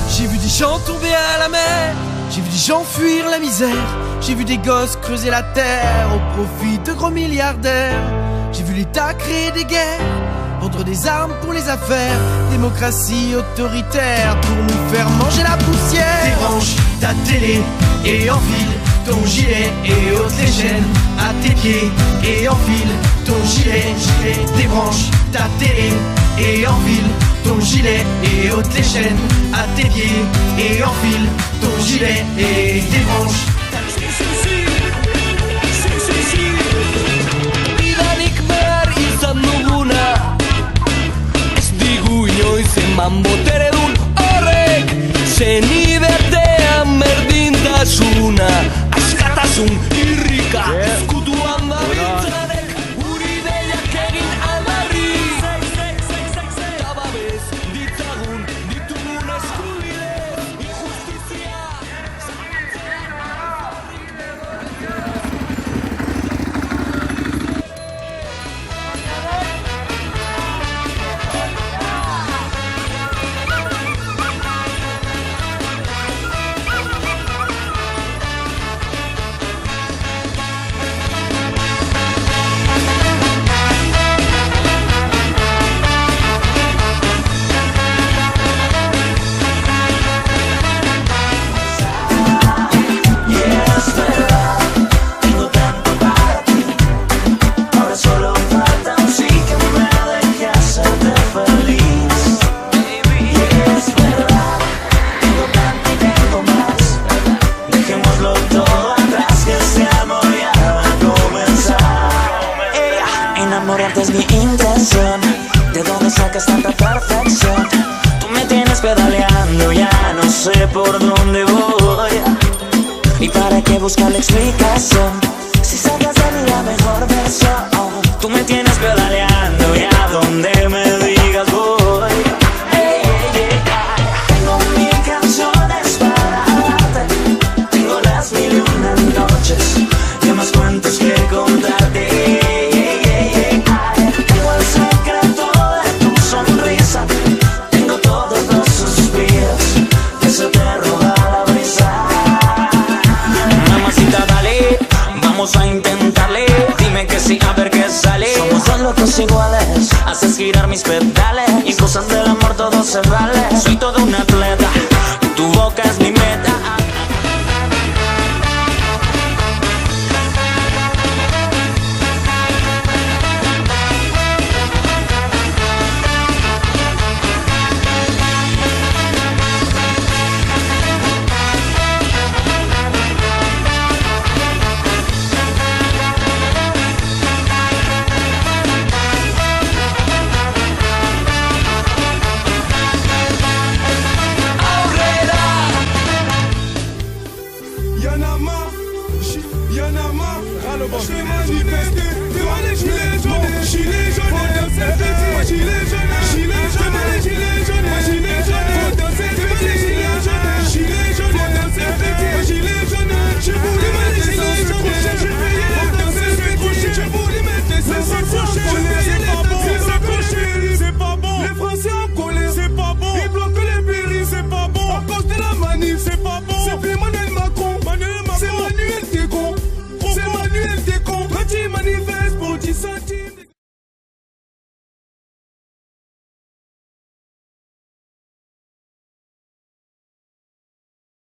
J'ai vu des gens tomber à la mer, j'ai vu des gens fuir la misère, j'ai vu des gosses creuser la terre au profit de gros milliardaires. J'ai vu l'État créer des guerres, vendre des armes pour les affaires, démocratie autoritaire pour nous faire manger la poussière. Débranche ta télé et enfile ton gilet et ôte les chaînes à tes pieds et enfile ton gilet. Débranche ta télé et enfile ton gilet et ôte les chaînes à tes pieds et enfile ton gilet et débranche. Bidanik behar izan duguna, ez digu inoiz eman boteredun horrek, zenibertean berdintasuna, askatasun irrika, ezkutuan dabiltzanek, guri deiak egin aldarri, tababez ditzagun ditugun eskubide, injustizia. Enamorarte es mi intención. ¿De dónde sacas tanta perfección? Tú me tienes pedaleando, ya no sé por dónde voy. ¿Y para qué buscar la explicación? Si sacas de mí la mejor versión. Tú me tienes pedaleando, ya donde me digas voy. Tengo mil canciones para darte, tengo las mil y una noches, y más cuentos que contarte. Vamos a intentarle, dime que sí, a ver qué sale. Somos dos locos iguales, haces girar mis pedales, y cosas del amor todo se vale. Soy todo un atleta, tu boca es mi meta. Y'en a marre, je vais manifester devant les gilets jaunes,